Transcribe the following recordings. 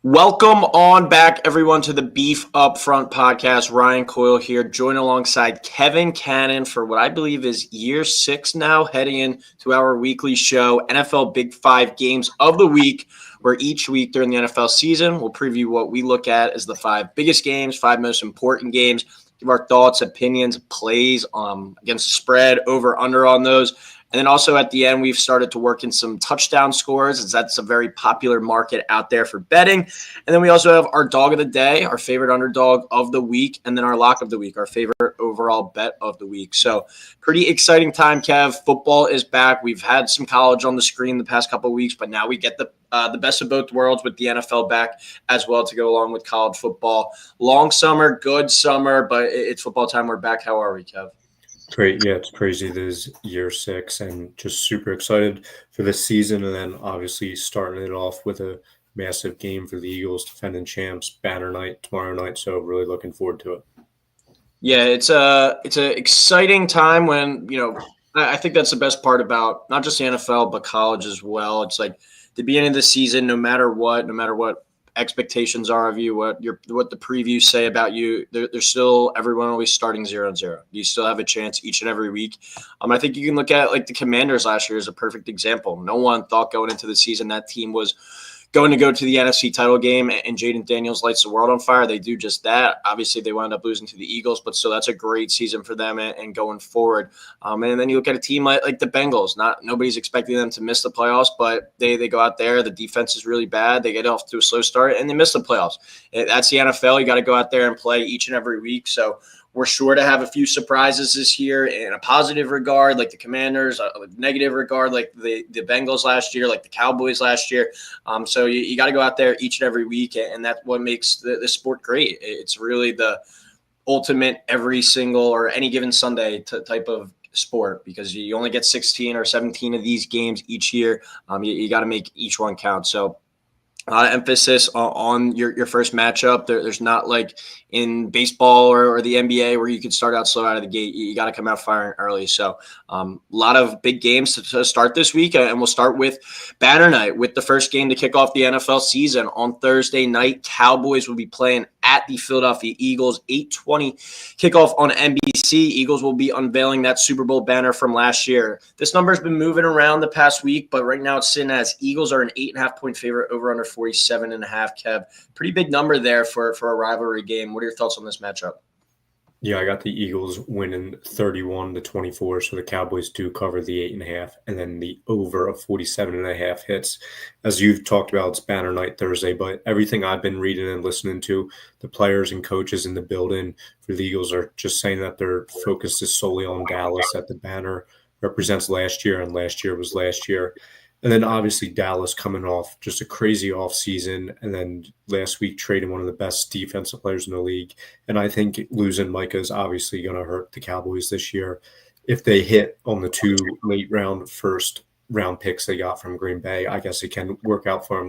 Welcome on back, everyone, to the Beef Up Front podcast. Ryan Coyle here, joined alongside Kevin Cannon for what I believe is year 6 now, heading into our weekly show, NFL Big 5 Games of the Week, where each week during the NFL season, we'll preview what we look at as the 5 biggest games, 5 most important games, give our thoughts, opinions, plays against the spread, over, under on those. And then also at the end, we've started to work in some touchdown scores, as that's a very popular market out there for betting. And then we also have our dog of the day, our favorite underdog of the week, and then our lock of the week, our favorite overall bet of the week. So pretty exciting time, Kev. Football is back. We've had some college on the screen the past couple of weeks, but now we get the best of both worlds with the NFL back as well to go along with college football. Long summer, good summer, but it's football time. We're back. How are we, Kev? Great. Yeah, it's crazy. This is year 6 and just super excited for this season. And then obviously starting it off with a massive game for the Eagles, defending champs, banner night tomorrow night. So really looking forward to it. Yeah, it's an exciting time when, I think that's the best part about not just the NFL, but college as well. It's like the beginning of the season, no matter what expectations are of you, what the previews say about you, there's still everyone always starting 0-0. You still have a chance each and every week. I think you can look at like the Commanders last year as a perfect example. No one thought going into the season that team was going to go to the NFC title game, and Jaden Daniels lights the world on fire. They do just that. Obviously, they wound up losing to the Eagles, but still that's a great season for them and going forward. And then you look at a team like the Bengals. Nobody's expecting them to miss the playoffs, but they go out there. The defense is really bad. They get off to a slow start, and they miss the playoffs. That's the NFL. You got to go out there and play each and every week. So we're sure to have a few surprises this year in a positive regard, like the Commanders, a negative regard, like the Bengals last year, like the Cowboys last year. So you got to go out there each and every week, and that's what makes the sport great. It's really the ultimate every single or any given Sunday type of sport, because you only get 16 or 17 of these games each year. You got to make each one count. So a lot of emphasis on your first matchup. There's not like in baseball or the NBA where you can start out slow out of the gate. You got to come out firing early. So a lot of big games to start this week. And we'll start with banner night with the first game to kick off the NFL season on Thursday night. Cowboys will be playing at the Philadelphia Eagles, 8:20 kickoff on NBC. Eagles will be unveiling that Super Bowl banner from last year. This number has been moving around the past week, but right now it's sitting as Eagles are an 8.5-point favorite over under 47.5. Kev, pretty big number there for a rivalry game. What are your thoughts on this matchup? Yeah, I got the Eagles winning 31-24, so the Cowboys do cover the 8.5, and then the over of 47.5 hits. As you've talked about, it's banner night Thursday, but everything I've been reading and listening to, the players and coaches in the building for the Eagles are just saying that their focus is solely on Dallas, that the banner represents last year, and last year was last year. And then obviously Dallas coming off just a crazy offseason, and then last week trading one of the best defensive players in the league. And I think losing Micah is obviously going to hurt the Cowboys this year. If they hit on the 2 late first round picks they got from Green Bay, I guess it can work out for them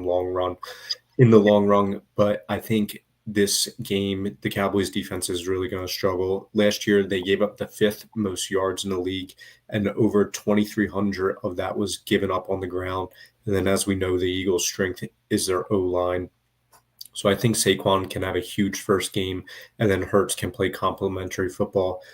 in the long run. But I think this game, the Cowboys defense is really going to struggle. Last year, they gave up the 5th most yards in the league, and over 2,300 of that was given up on the ground. And then, as we know, the Eagles' strength is their O-line. So I think Saquon can have a huge first game, and then Hurts can play complementary football.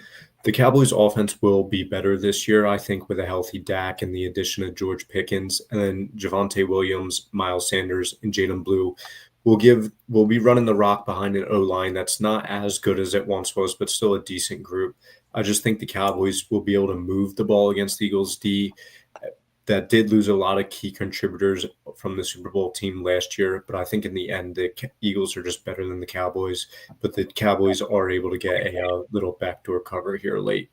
The Cowboys' offense will be better this year, I think, with a healthy Dak and the addition of George Pickens, and then Javonte Williams, Miles Sanders, and Jalen Blue will be running the rock behind an O-line that's not as good as it once was, but still a decent group. I just think the Cowboys will be able to move the ball against the Eagles D. That did lose a lot of key contributors from the Super Bowl team last year, but I think in the end, the Eagles are just better than the Cowboys, but the Cowboys are able to get a little backdoor cover here late.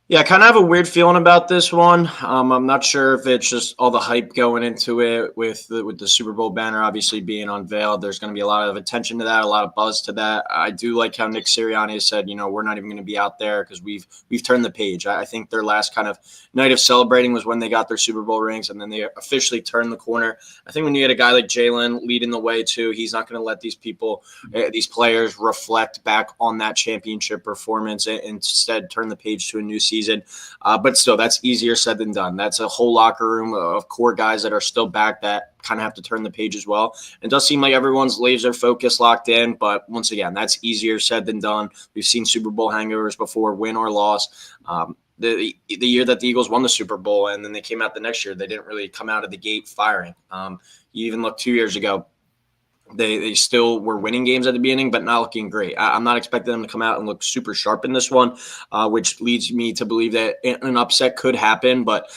Yeah, I kind of have a weird feeling about this one. I'm not sure if it's just all the hype going into it with the Super Bowl banner obviously being unveiled. There's going to be a lot of attention to that, a lot of buzz to that. I do like how Nick Sirianni has said, we're not even going to be out there because we've turned the page. I think their last kind of night of celebrating was when they got their Super Bowl rings, and then they officially turned the corner. I think when you get a guy like Jalen leading the way too, he's not going to let these players reflect back on that championship performance and instead turn the page to a new season. season. But still, that's easier said than done. That's a whole locker room of core guys that are still back that kind of have to turn the page as well. It does seem like everyone's laser focus locked in, but once again, that's easier said than done. We've seen Super Bowl hangovers before, win or loss. The year that the Eagles won the Super Bowl, and then they came out the next year, they didn't really come out of the gate firing. You even look 2 years ago, they still were winning games at the beginning, but not looking great. I'm not expecting them to come out and look super sharp in this one, which leads me to believe that an upset could happen. But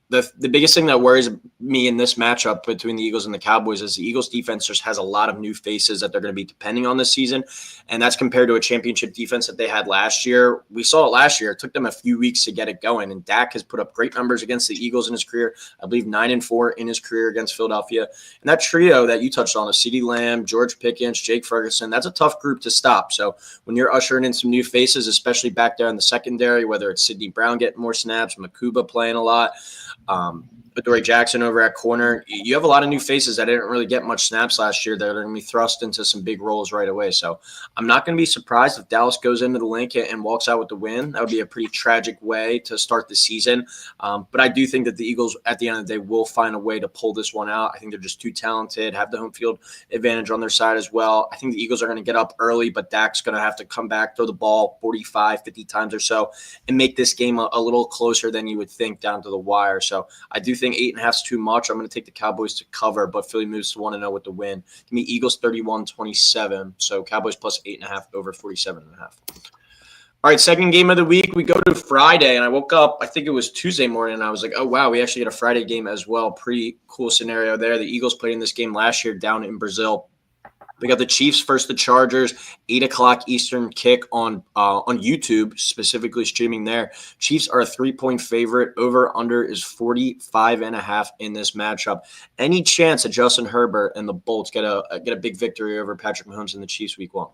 the biggest thing that worries me in this matchup between the Eagles and the Cowboys is the Eagles defense just has a lot of new faces that they're going to be depending on this season. And that's compared to a championship defense that they had last year. We saw it last year. It took them a few weeks to get it going. And Dak has put up great numbers against the Eagles in his career. I believe 9-4 in his career against Philadelphia. And that trio that you touched on, CeeDee Lamb, George Pickens, Jake Ferguson, that's a tough group to stop. So when you're ushering in some new faces, especially back there in the secondary, whether it's Sidney Brown getting more snaps, Makuba playing a lot, Adoree Jackson over at corner, you have a lot of new faces that didn't really get much snaps last year that are going to be thrust into some big roles right away. So I'm not going to be surprised if Dallas goes into the link and walks out with the win. That would be a pretty tragic way to start the season. But I do think that the Eagles, at the end of the day, will find a way to pull this one out. I think they're just too talented, have the home field advantage on their side as well. I think the Eagles are going to get up early, but Dak's going to have to come back, throw the ball 45, 50 times or so, and make this game a little closer than you would think down to the wire. So I do think 8.5 is too much. I'm going to take the Cowboys to cover, but Philly moves to 1-0 with the win. Give me Eagles 31-27. So Cowboys plus 8.5 over 47.5. All right, second game of the week. We go to Friday, and I woke up, I think it was Tuesday morning, and I was like, oh, wow, we actually had a Friday game as well. Pretty cool scenario there. The Eagles played in this game last year down in Brazil. We got the Chiefs versus the Chargers, 8 o'clock Eastern kick on YouTube, specifically streaming there. Chiefs are a 3-point favorite. Over-under is 45.5 in this matchup. Any chance that Justin Herbert and the Bolts get a big victory over Patrick Mahomes and the Chiefs week 1?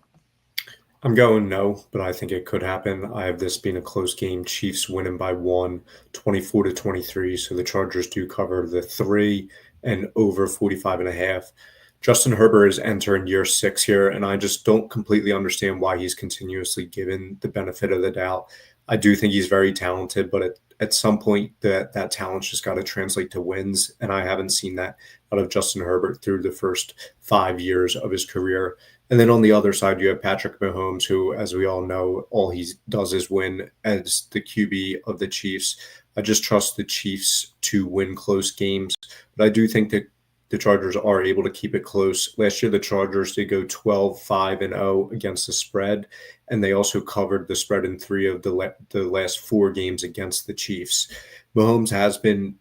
I'm going no, but I think it could happen. I have this being a close game. Chiefs winning by 1, 24-23. So the Chargers do cover the 3 and over 45.5. Justin Herbert is entering year 6 here, and I just don't completely understand why he's continuously given the benefit of the doubt. I do think he's very talented, but at some point that talent's just got to translate to wins, and I haven't seen that out of Justin Herbert through the first 5 years of his career. And then on the other side, you have Patrick Mahomes, who, as we all know, all he does is win as the QB of the Chiefs. I just trust the Chiefs to win close games, but I do think that the Chargers are able to keep it close. Last year, the Chargers did go 12-5-0 against the spread, and they also covered the spread in 3 of the last 4 games against the Chiefs. Mahomes has been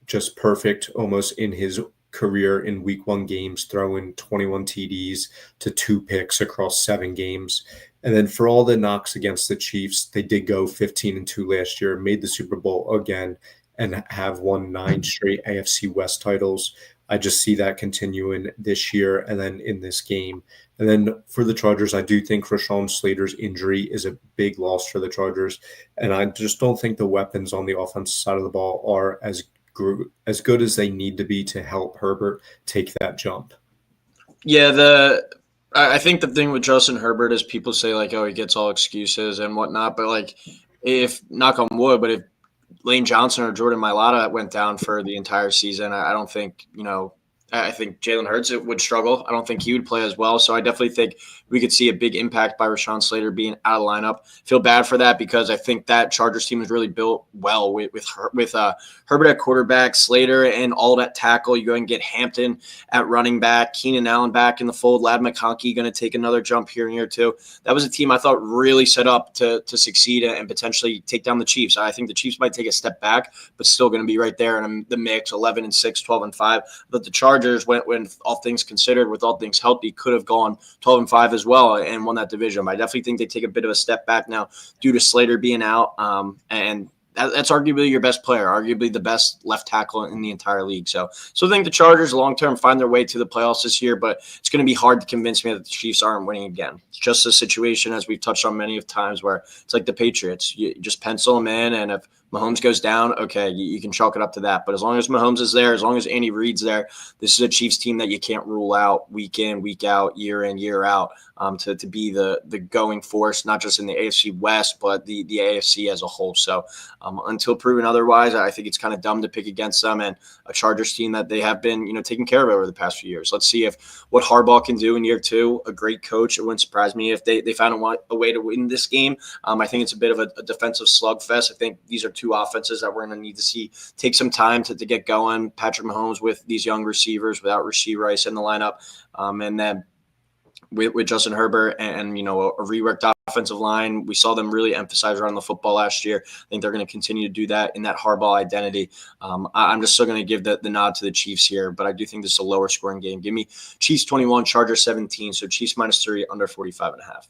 just perfect almost in his career in week 1 games, throwing 21 TDs to 2 picks across 7 games. And then for all the knocks against the Chiefs, they did go 15-2 last year, made the Super Bowl again, and have won 9 straight AFC West titles. I just see that continuing this year and then in this game. And then for the Chargers, I do think Rashawn Slater's injury is a big loss for the Chargers. And I just don't think the weapons on the offensive side of the ball are as good as they need to be to help Herbert take that jump. Yeah, I think the thing with Justin Herbert is people say, like, oh, he gets all excuses and whatnot. But, like, if, knock on wood, but if Lane Johnson or Jordan Mailata went down for the entire season, I don't think, I think Jalen Hurts would struggle. I don't think he would play as well. So I definitely think we could see a big impact by Rashawn Slater being out of the lineup. Feel bad for that because I think that Chargers team is really built well with Herbert at quarterback, Slater and all that tackle. You go and get Hampton at running back, Keenan Allen back in the fold, Ladd McConkey going to take another jump here in year 2. That was a team I thought really set up to succeed and potentially take down the Chiefs. I think the Chiefs might take a step back, but still going to be right there in the mix, 11-6, 12-5. But the Chargers, when all things considered, with all things healthy, could have gone 12-5 as well and won that division. But I definitely think they take a bit of a step back now due to Slater being out. And that's arguably your best player, arguably the best left tackle in the entire league. So I think the Chargers long-term find their way to the playoffs this year, but it's going to be hard to convince me that the Chiefs aren't winning again. It's just a situation, as we've touched on many of times, where it's like the Patriots. You just pencil them in, and if Mahomes goes down, okay, you can chalk it up to that. But as long as Mahomes is there, as long as Andy Reid's there, this is a Chiefs team that you can't rule out week in, week out, year in, year out, to be the going force, not just in the AFC West, but the AFC as a whole. So until proven otherwise, I think it's kind of dumb to pick against them and a Chargers team that they have been, taking care of over the past few years. Let's see what Harbaugh can do in year two. A great coach. It wouldn't surprise me if they found a way to win this game. I think it's a bit of a defensive slugfest. I think these are two offenses that we're going to need to see take some time to get going. Patrick Mahomes with these young receivers without Rashee Rice in the lineup. And then with Justin Herbert and a reworked offensive line. We saw them really emphasize around the football last year. I think they're going to continue to do that in that Harbaugh identity. I'm just still going to give the nod to the Chiefs here, but I do think this is a lower scoring game. Give me Chiefs 21, Chargers 17. So Chiefs -3, under 45.5.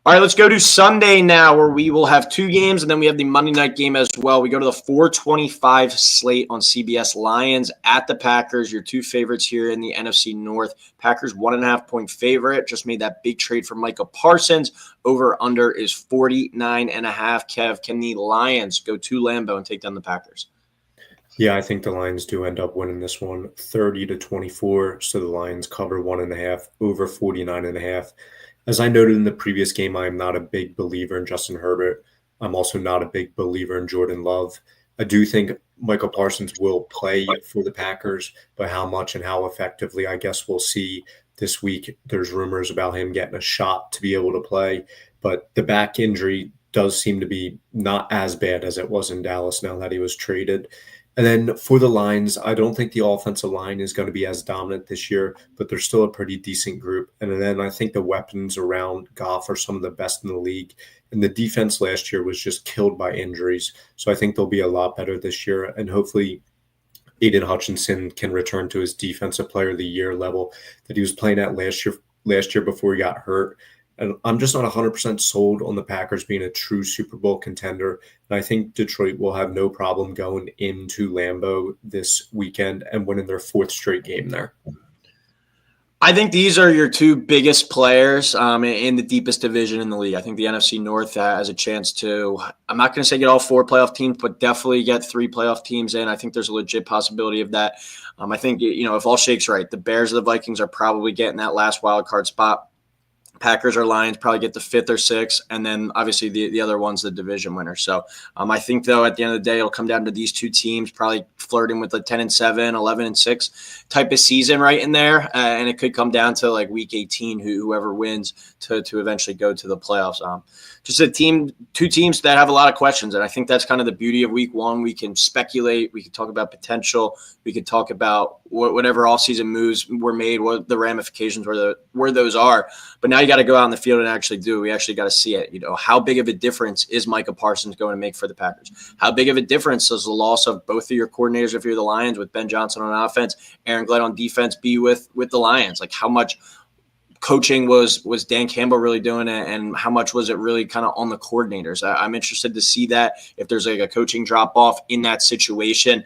All right, let's go to Sunday now, where we will have two games, and then we have the Monday night game as well. We go to the 4:25 slate on CBS. Lions at the Packers, your two favorites here in the NFC North. Packers 1.5-point favorite. Just made that big trade for Micah Parsons. Over/under is 49.5. Kev, can the Lions go to Lambeau and take down the Packers? Yeah, I think the Lions do end up winning this one 30-24. So the Lions cover 1.5, over 49.5. As I noted in the previous game, I am not a big believer in Justin Herbert. I'm also not a big believer in Jordan Love. I do think Michael Parsons will play for the Packers, but how much and how effectively, I guess we'll see this week. There's rumors about him getting a shot to be able to play, but the back injury does seem to be not as bad as it was in Dallas now that he was traded. And then for the Lions, I don't think the offensive line is going to be as dominant this year, but they're still a pretty decent group. And then I think the weapons around Goff are some of the best in the league. And the defense last year was just killed by injuries. So I think they'll be a lot better this year. And hopefully Aiden Hutchinson can return to his defensive player of the year level that he was playing at last year before he got hurt. And I'm just not 100% sold on the Packers being a true Super Bowl contender. And I think Detroit will have no problem going into Lambeau this weekend and winning their fourth straight game there. I think these are your two biggest players in the deepest division in the league. I think the NFC North has a chance to, I'm not going to say get all four playoff teams, but definitely get three playoff teams in. I think there's a legit possibility of that. I think, if all shakes right, the Bears or the Vikings are probably getting that last wild card spot. Packers or Lions probably get the fifth or sixth, and then obviously the other one's the division winner. So I think, though, at the end of the day, it'll come down to these two teams probably flirting with the 10-7, 11-6 type of season right in there, and it could come down to like week 18, whoever wins to eventually go to the playoffs. Just two teams that have a lot of questions, and I think that's kind of the beauty of week one. We can speculate, we can talk about potential, we could talk about whatever offseason moves were made, what the ramifications where those are. But now you got to go out in the field and actually do. We actually got to see it. How big of a difference is Micah Parsons going to make for the Packers? How big of a difference does the loss of both of your coordinators, if you're the Lions, with Ben Johnson on offense, Aaron Glenn on defense, be with the Lions? Like, how much coaching was Dan Campbell really doing it, and how much was it really kind of on the coordinators? I'm interested to see that, if there's like a coaching drop off in that situation.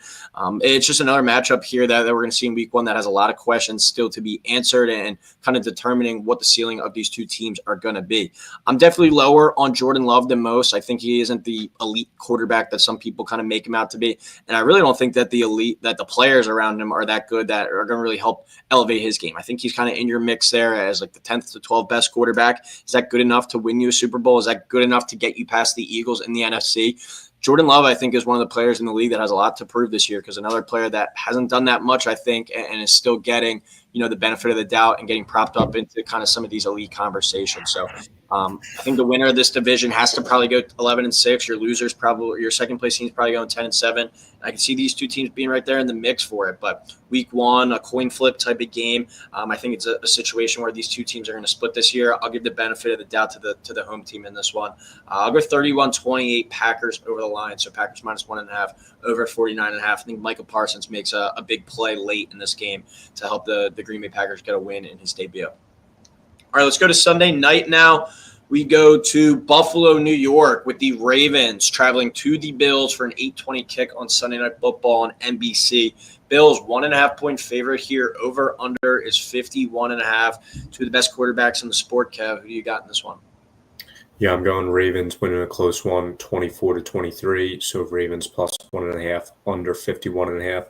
It's just another matchup here that we're going to see in week one that has a lot of questions still to be answered, and kind of determining what the ceiling of these two teams are going to be. I'm definitely lower on Jordan Love than most. I think he isn't the elite quarterback that some people kind of make him out to be, and I really don't think that the players around him are that good that are going to really help elevate his game. I think he's kind of in your mix there as like the 10th to 12th best quarterback. Is that good enough to win you a Super Bowl? Is that good enough to get you past the Eagles in the NFC? Jordan Love, I think, is one of the players in the league that has a lot to prove this year, because another player that hasn't done that much, I think, and is still getting, the benefit of the doubt and getting propped up into kind of some of these elite conversations. So I think the winner of this division has to probably go 11-6. Your losers probably, your second place team's probably going 10-7. I can see these two teams being right there in the mix for it. But week one, a coin flip type of game. I think it's a situation where these two teams are going to split this year. I'll give the benefit of the doubt to the home team in this one. I'll go 31-28 Packers over the Lions. So Packers -1.5, over 49.5. I think Micah Parsons makes a big play late in this game to help the Green Bay Packers get a win in his debut. All right, let's go to Sunday night now. We go to Buffalo, New York, with the Ravens traveling to the Bills for an 8:20 kick on Sunday Night Football on NBC. Bills 1.5-point favorite here. Over under is 51.5. Two of the best quarterbacks in the sport. Kev, who do you got in this one? Yeah, I'm going Ravens winning a close one, 24-23. So Ravens plus 1.5, under 51.5.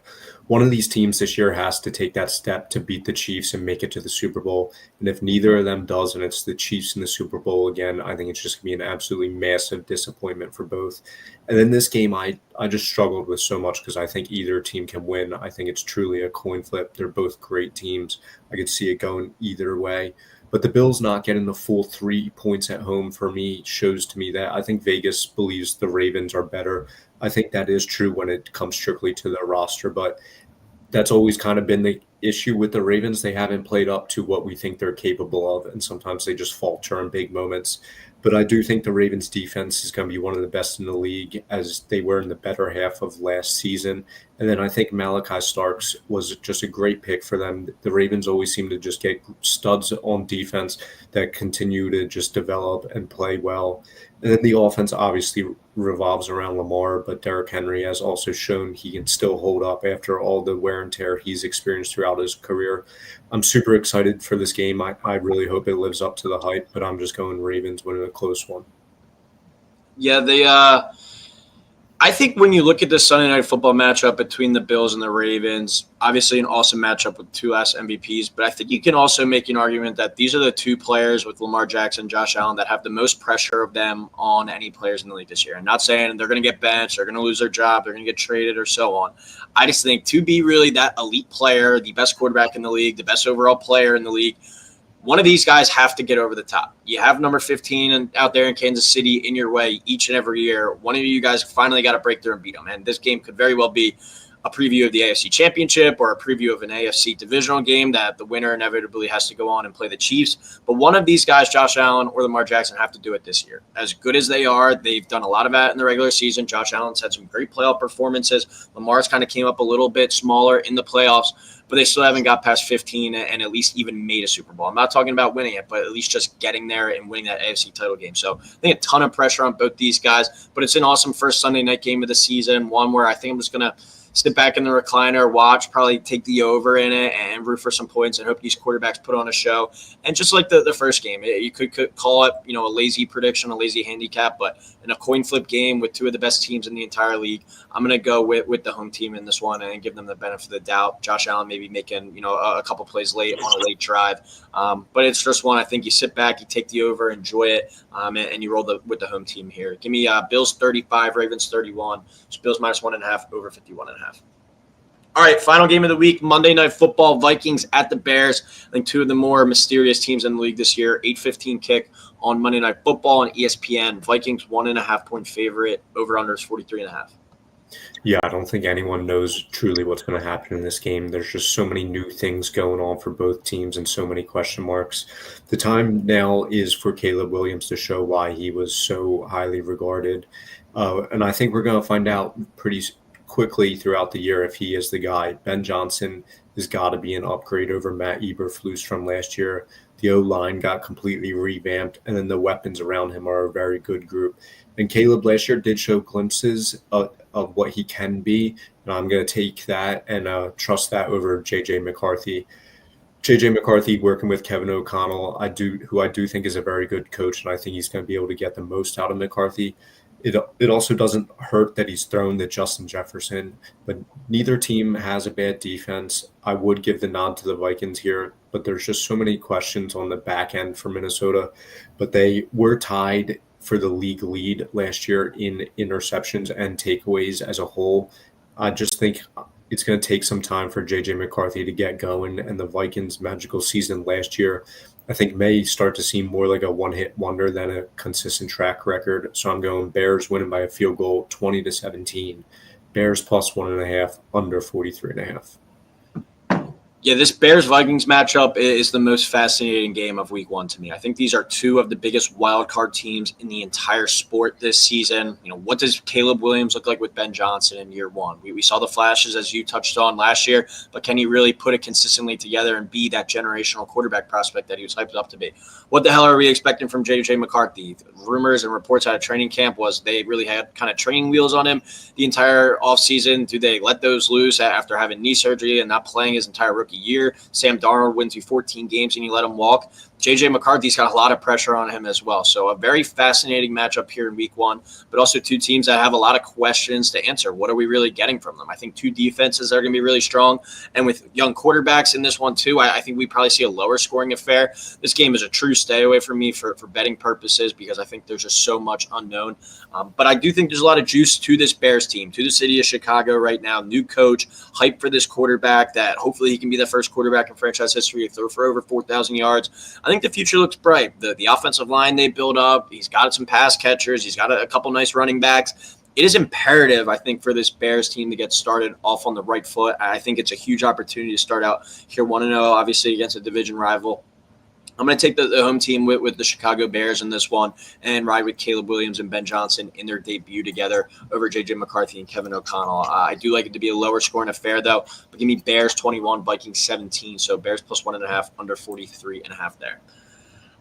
One of these teams this year has to take that step to beat the Chiefs and make it to the Super Bowl. And if neither of them does, and it's the Chiefs in the Super Bowl again, I think it's just going to be an absolutely massive disappointment for both. And then this game, I just struggled with so much because I think either team can win. I think it's truly a coin flip. They're both great teams. I could see it going either way. But the Bills not getting the full 3 points at home for me shows to me that I think Vegas believes the Ravens are better. I think that is true when it comes strictly to their roster, but that's always kind of been the issue with the Ravens. They haven't played up to what we think they're capable of, and sometimes they just falter in big moments. But I do think the Ravens defense is going to be one of the best in the league, as they were in the better half of last season. And then I think Malachi Starks was just a great pick for them. The Ravens always seem to just get studs on defense that continue to just develop and play well. And then the offense obviously revolves around Lamar, but Derrick Henry has also shown he can still hold up after all the wear and tear he's experienced throughout his career. I'm super excited for this game. I really hope it lives up to the hype, but I'm just going Ravens winning a close one. Yeah, I think when you look at the Sunday Night Football matchup between the Bills and the Ravens, obviously an awesome matchup with two last MVPs, but I think you can also make an argument that these are the two players with Lamar Jackson, Josh Allen, that have the most pressure of them on any players in the league this year. I'm not saying they're going to get benched, they're going to lose their job, they're going to get traded or so on. I just think to be really that elite player, the best quarterback in the league, the best overall player in the league, one of these guys have to get over the top. You have number 15 out there in Kansas City in your way each and every year. One of you guys finally got to break through and beat them. And this game could very well be a preview of the AFC Championship or a preview of an AFC divisional game that the winner inevitably has to go on and play the Chiefs. But one of these guys, Josh Allen or Lamar Jackson, have to do it this year. As good as they are, they've done a lot of that in the regular season. Josh Allen's had some great playoff performances. Lamar's kind of came up a little bit smaller in the playoffs, but they still haven't got past 15 and at least even made a Super Bowl. I'm not talking about winning it, but at least just getting there and winning that AFC title game. So I think a ton of pressure on both these guys, but it's an awesome first Sunday night game of the season, one where I think I'm just going to sit back in the recliner, watch, probably take the over in it and root for some points and hope these quarterbacks put on a show. And just like the first game, you could call it, a lazy prediction, a lazy handicap, but in a coin flip game with two of the best teams in the entire league, I'm going to go with the home team in this one and give them the benefit of the doubt. Josh Allen maybe making, a couple plays late on a late drive. But it's just one, I think you sit back, you take the over, enjoy it, and you roll with the home team here. Give me Bills 35, Ravens 31. So Bills minus 1.5, over 51.5. All right, final game of the week, Monday Night Football, Vikings at the Bears. I think two of the more mysterious teams in the league this year. 8:15 kick on Monday Night Football on ESPN. Vikings 1.5 point favorite. Over under is 43.5. Yeah, I don't think anyone knows truly what's going to happen in this game. There's just so many new things going on for both teams and so many question marks. The time now is for Caleb Williams to show why he was so highly regarded. And I think we're going to find out pretty quickly throughout the year if he is the guy. Ben Johnson has got to be an upgrade over Matt Eberflus from last year. The O-line got completely revamped, and then the weapons around him are a very good group. And Caleb last year did show glimpses of what he can be, and I'm going to take that and trust that over J.J. McCarthy. J.J. McCarthy working with Kevin O'Connell, who I do think is a very good coach, and I think he's going to be able to get the most out of McCarthy. It also doesn't hurt that he's thrown to Justin Jefferson, but neither team has a bad defense. I would give the nod to the Vikings here, but there's just so many questions on the back end for Minnesota. But they were tied for the league lead last year in interceptions and takeaways as a whole. I just think it's going to take some time for J.J. McCarthy to get going, and the Vikings' magical season last year I think may start to seem more like a one-hit wonder than a consistent track record. So I'm going Bears winning by a field goal, 20-17. Bears plus 1.5, under 43.5. Yeah, this Bears-Vikings matchup is the most fascinating game of week one to me. I think these are two of the biggest wild card teams in the entire sport this season. What does Caleb Williams look like with Ben Johnson in year one? We saw the flashes, as you touched on last year, but can he really put it consistently together and be that generational quarterback prospect that he was hyped up to be? What the hell are we expecting from J.J. McCarthy? Rumors and reports out of training camp was they really had kind of training wheels on him the entire offseason. Do they let those loose after having knee surgery and not playing his entire rookie year? Sam Darnold wins you 14 games and you let him walk. J.J. McCarthy's got a lot of pressure on him as well. So a very fascinating matchup here in week one, but also two teams that have a lot of questions to answer. What are we really getting from them? I think two defenses that are going to be really strong. And with young quarterbacks in this one too, I think we probably see a lower scoring affair. This game is a true stay away from me for betting purposes because I think there's just so much unknown. But I do think there's a lot of juice to this Bears team, to the city of Chicago right now. New coach, hype for this quarterback that hopefully he can be the first quarterback in franchise history to throw for over 4,000 yards. I think the future looks bright. The offensive line they build up, he's got some pass catchers, he's got a couple nice running backs. It is imperative, I think, for this Bears team to get started off on the right foot. I think it's a huge opportunity to start out here 1-0, obviously against a division rival. I'm going to take the home team with the Chicago Bears in this one and ride with Caleb Williams and Ben Johnson in their debut together over J.J. McCarthy and Kevin O'Connell. I do like it to be a lower scoring affair, though. But give me Bears 21, Vikings 17. So Bears plus 1.5, under 43.5 there.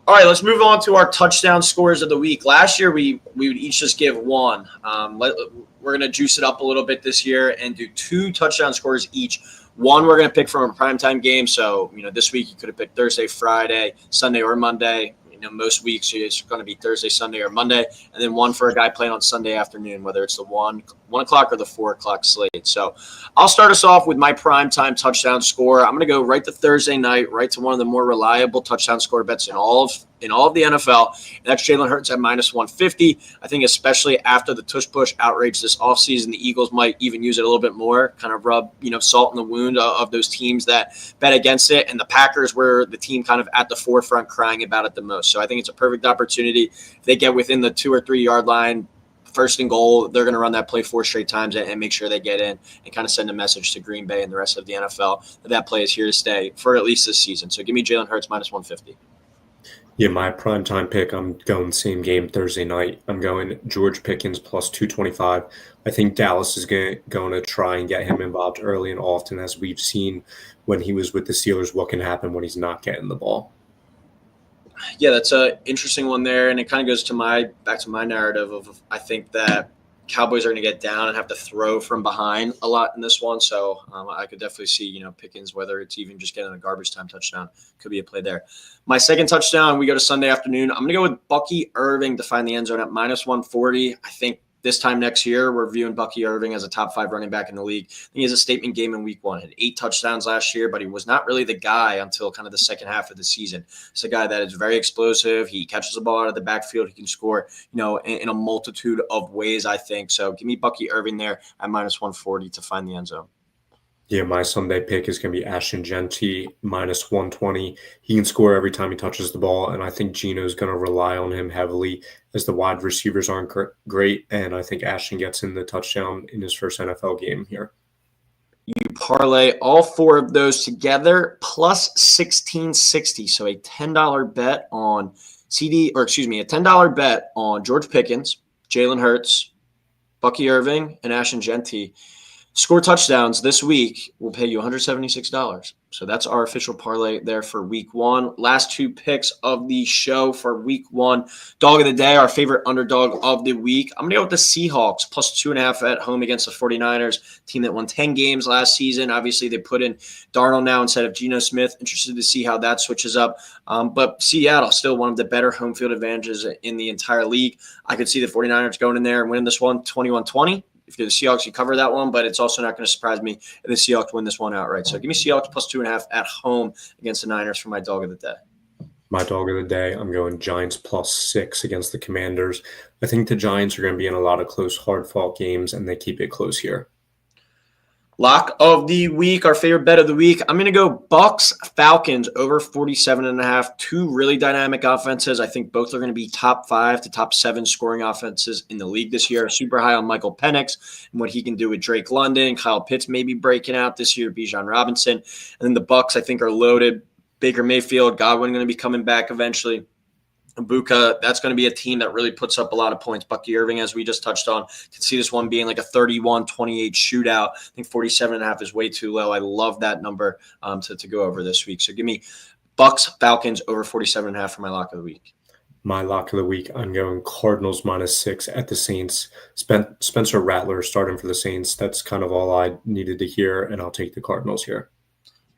All right, let's move on to our touchdown scores of the week. Last year, we would each just give one. We're going to juice it up a little bit this year and do two touchdown scores each. One we're going to pick from a primetime game. So, this week you could have picked Thursday, Friday, Sunday, or Monday. Most weeks it's going to be Thursday, Sunday, or Monday. And then one for a guy playing on Sunday afternoon, whether it's the 1 o'clock or the 4 o'clock slate. So I'll start us off with my primetime touchdown score. I'm going to go right to Thursday night, right to one of the more reliable touchdown score bets in all of the NFL. And that's Jalen Hurts at minus 150. I think especially after the tush push outrage this offseason, the Eagles might even use it a little bit more, kind of rub salt in the wound of those teams that bet against it. And the Packers were the team kind of at the forefront crying about it the most. So I think it's a perfect opportunity. If they get within the 2 or 3 yard line, first and goal, they're going to run that play 4 straight times and make sure they get in and kind of send a message to Green Bay and the rest of the NFL that play is here to stay for at least this season. So give me Jalen Hurts minus 150. Yeah, my primetime pick, I'm going same game Thursday night. I'm going George Pickens plus 225. I think Dallas is going to try and get him involved early and often, as we've seen when he was with the Steelers, what can happen when he's not getting the ball. Yeah, that's an interesting one there, and it kind of goes to back to my narrative of I think that Cowboys are going to get down and have to throw from behind a lot in this one. So I could definitely see Pickens, whether it's even just getting a garbage time touchdown, could be a play there. My second touchdown, we go to Sunday afternoon. I'm going to go with Bucky Irving to find the end zone at minus 140. I think this time next year, we're viewing Bucky Irving as a top 5 running back in the league. I think he has a statement game in week 1. Had 8 touchdowns last year, but he was not really the guy until kind of the second half of the season. It's a guy that is very explosive. He catches the ball out of the backfield. He can score, in a multitude of ways, I think. So give me Bucky Irving there at minus 140 to find the end zone. Yeah, my Sunday pick is going to be Ashton Genty, minus 120. He can score every time he touches the ball, and I think Gino's going to rely on him heavily as the wide receivers aren't great, and I think Ashton gets in the touchdown in his first NFL game here. You parlay all 4 of those together, plus 1660, so a $10 bet on a $10 bet on George Pickens, Jalen Hurts, Bucky Irving, and Ashton Genty. Score touchdowns this week will pay you $176. So that's our official parlay there for week 1. Last 2 picks of the show for week 1. Dog of the day, our favorite underdog of the week. I'm going to go with the Seahawks, plus 2.5 at home against the 49ers, team that won 10 games last season. Obviously, they put in Darnold now instead of Geno Smith. Interested to see how that switches up. But Seattle, still one of the better home field advantages in the entire league. I could see the 49ers going in there and winning this one 21-20. If you're the Seahawks, you cover that one, but it's also not going to surprise me if the Seahawks win this one outright. So give me Seahawks plus 2.5 at home against the Niners for my dog of the day. My dog of the day, I'm going Giants plus 6 against the Commanders. I think the Giants are going to be in a lot of close, hard-fought games, and they keep it close here. Lock of the week, our favorite bet of the week. I'm going to go Bucks Falcons over 47.5. 2 really dynamic offenses. I think both are going to be top 5 to top 7 scoring offenses in the league this year. Super high on Michael Penix and what he can do with Drake London. Kyle Pitts maybe breaking out this year. Bijan Robinson. And then the Bucks, I think, are loaded. Baker Mayfield, Godwin going to be coming back eventually. Buka, that's going to be a team that really puts up a lot of points. Bucky Irving, as we just touched on, can see this one being like a 31-28 shootout. I think 47.5 is way too low. I love that number to go over this week. So give me Bucks Falcons over 47.5 for my lock of the week. My lock of the week, I'm going Cardinals minus 6 at the Saints. Spencer Rattler starting for the Saints. That's kind of all I needed to hear, and I'll take the Cardinals here.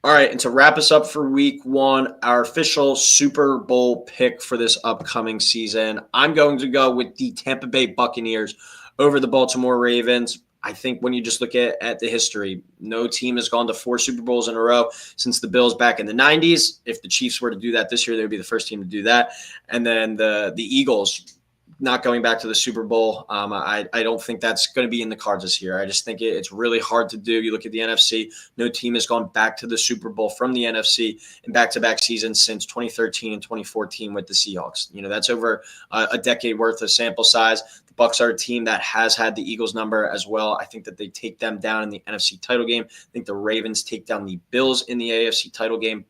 All right, and to wrap us up for week 1, our official Super Bowl pick for this upcoming season, I'm going to go with the Tampa Bay Buccaneers over the Baltimore Ravens. I think when you just look at the history, no team has gone to 4 Super Bowls in a row since the Bills back in the 90s. If the Chiefs were to do that this year, they would be the first team to do that. And then the Eagles not going back to the Super Bowl. I don't think that's going to be in the cards this year. I just think it's really hard to do. You look at the NFC, no team has gone back to the Super Bowl from the NFC in back-to-back seasons since 2013 and 2014 with the Seahawks. That's over a decade worth of sample size. The Bucs are a team that has had the Eagles number as well. I think that they take them down in the NFC title game. I think the Ravens take down the Bills in the AFC title game.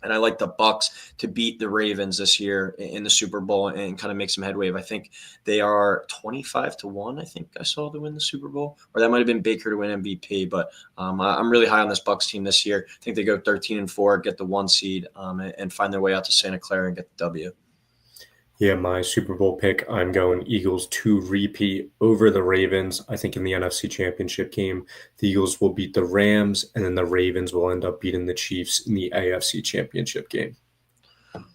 And I like the Bucs to beat the Ravens this year in the Super Bowl and kind of make some headway. I think they are 25-1. I think I saw to win the Super Bowl, or that might have been Baker to win MVP. But I'm really high on this Bucs team this year. I think they go 13-4, get the 1 seed, and find their way out to Santa Clara and get the W. Yeah, my Super Bowl pick, I'm going Eagles to repeat over the Ravens. I think in the NFC Championship game, the Eagles will beat the Rams, and then the Ravens will end up beating the Chiefs in the AFC Championship game.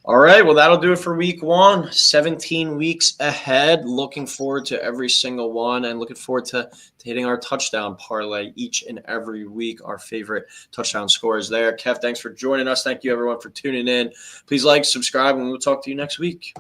All right, well, that'll do it for week 1. 17 weeks ahead. Looking forward to every single one and looking forward to hitting our touchdown parlay each and every week. Our favorite touchdown scores there. Kev, thanks for joining us. Thank you, everyone, for tuning in. Please like, subscribe, and we'll talk to you next week.